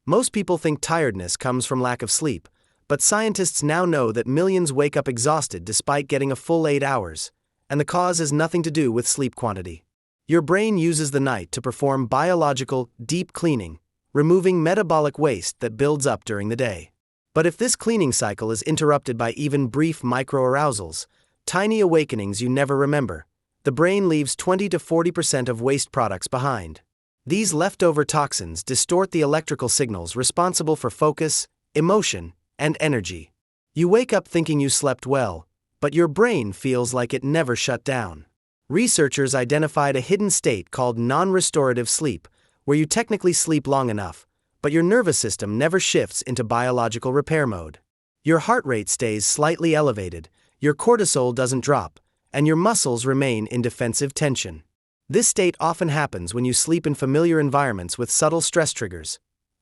Most people think tiredness comes from lack of sleep, but scientists now know that millions wake up exhausted despite getting a full 8 hours, and the cause has nothing to do with sleep quantity. Your brain uses the night to perform biological, deep cleaning, removing metabolic waste that builds up during the day. But if this cleaning cycle is interrupted by even brief microarousals, tiny awakenings you never remember, the brain leaves 20 to 40% of waste products behind. These leftover toxins distort the electrical signals responsible for focus, emotion, and energy. You wake up thinking you slept well, but your brain feels like it never shut down. Researchers identified a hidden state called nonrestorative sleep, where you technically sleep long enough, but your nervous system never shifts into biological repair mode. Your heart rate stays slightly elevated, your cortisol doesn't drop, and your muscles remain in defensive tension. This state often happens when you sleep in familiar environments with subtle stress triggers,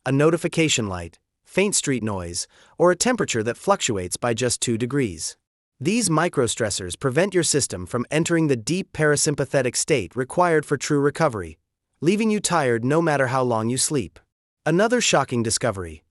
a notification light, faint street noise, or a temperature that fluctuates by just 2 degrees. These microstressors prevent your system from entering the deep parasympathetic state required for true recovery, leaving you tired no matter how long you sleep. Another shocking discovery: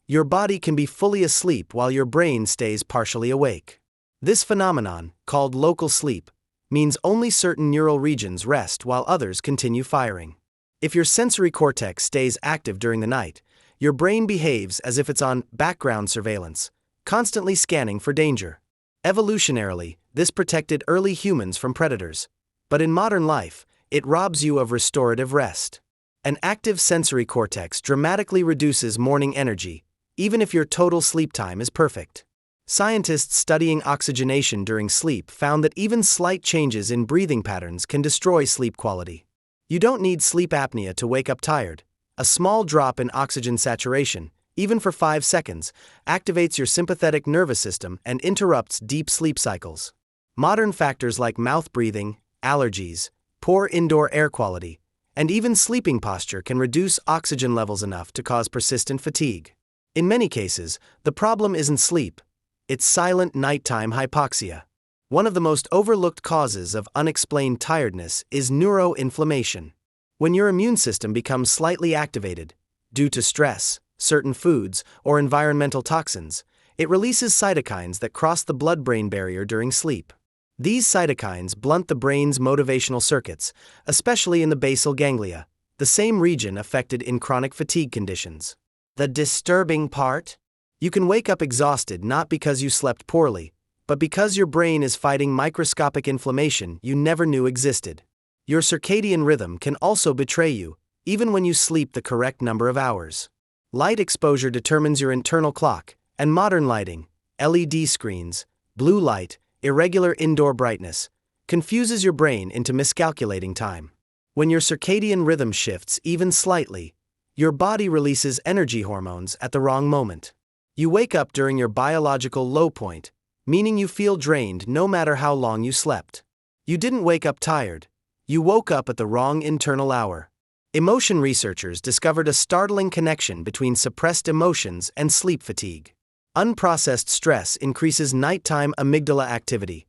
your body can be fully asleep while your brain stays partially awake. This phenomenon, called local sleep, means only certain neural regions rest while others continue firing. If your sensory cortex stays active during the night, your brain behaves as if it's on background surveillance, constantly scanning for danger. Evolutionarily, this protected early humans from predators. But in modern life, it robs you of restorative rest. An active sensory cortex dramatically reduces morning energy, even if your total sleep time is perfect. Scientists studying oxygenation during sleep found that even slight changes in breathing patterns can destroy sleep quality. You don't need sleep apnea to wake up tired. A small drop in oxygen saturation, even for 5 seconds, activates your sympathetic nervous system and interrupts deep sleep cycles. Modern factors like mouth breathing, allergies, poor indoor air quality, and even sleeping posture can reduce oxygen levels enough to cause persistent fatigue. In many cases, the problem isn't sleep. It's silent nighttime hypoxia. One of the most overlooked causes of unexplained tiredness is neuroinflammation. When your immune system becomes slightly activated, due to stress, certain foods, or environmental toxins, it releases cytokines that cross the blood-brain barrier during sleep. These cytokines blunt the brain's motivational circuits, especially in the basal ganglia, the same region affected in chronic fatigue conditions. The disturbing part? You can wake up exhausted not because you slept poorly, but because your brain is fighting microscopic inflammation you never knew existed. Your circadian rhythm can also betray you, even when you sleep the correct number of hours. Light exposure determines your internal clock, and modern lighting, LED screens, blue light, irregular indoor brightness, confuses your brain into miscalculating time. When your circadian rhythm shifts even slightly, your body releases energy hormones at the wrong moment. You wake up during your biological low point, meaning you feel drained no matter how long you slept. You didn't wake up tired. You woke up at the wrong internal hour. Emotion researchers discovered a startling connection between suppressed emotions and sleep fatigue. Unprocessed stress increases nighttime amygdala activity,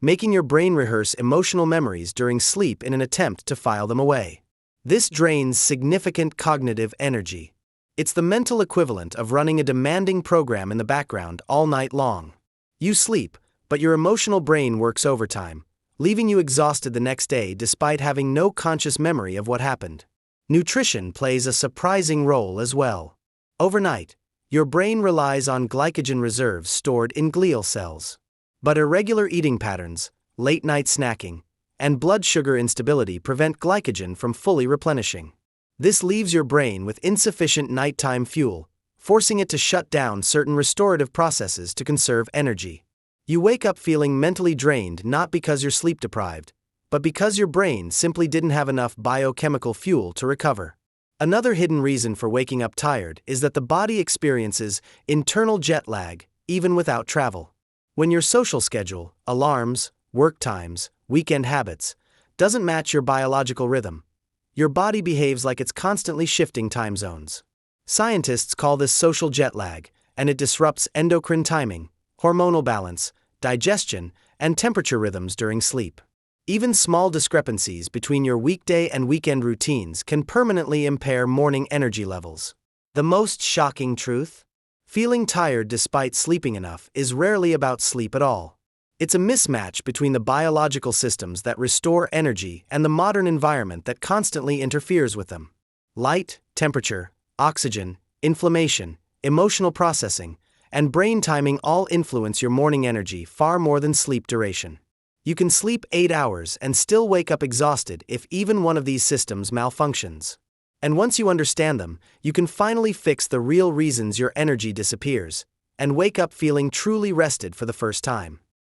making your brain rehearse emotional memories during sleep in an attempt to file them away. This drains significant cognitive energy. It's the mental equivalent of running a demanding program in the background all night long. You sleep, but your emotional brain works overtime, leaving you exhausted the next day despite having no conscious memory of what happened. Nutrition plays a surprising role as well. Overnight, your brain relies on glycogen reserves stored in glial cells. But irregular eating patterns, late-night snacking, and blood sugar instability prevent glycogen from fully replenishing. This leaves your brain with insufficient nighttime fuel, forcing it to shut down certain restorative processes to conserve energy. You wake up feeling mentally drained not because you're sleep deprived, but because your brain simply didn't have enough biochemical fuel to recover. Another hidden reason for waking up tired is that the body experiences internal jet lag, even without travel. When your social schedule, alarms, work times, weekend habits, doesn't match your biological rhythm, your body behaves like it's constantly shifting time zones. Scientists call this social jet lag, and it disrupts endocrine timing, hormonal balance, digestion, and temperature rhythms during sleep. Even small discrepancies between your weekday and weekend routines can permanently impair morning energy levels. The most shocking truth? Feeling tired despite sleeping enough is rarely about sleep at all. It's a mismatch between the biological systems that restore energy and the modern environment that constantly interferes with them. Light, temperature, oxygen, inflammation, emotional processing, and brain timing all influence your morning energy far more than sleep duration. You can sleep 8 hours and still wake up exhausted if even one of these systems malfunctions. And once you understand them, you can finally fix the real reasons your energy disappears and wake up feeling truly rested for the first time.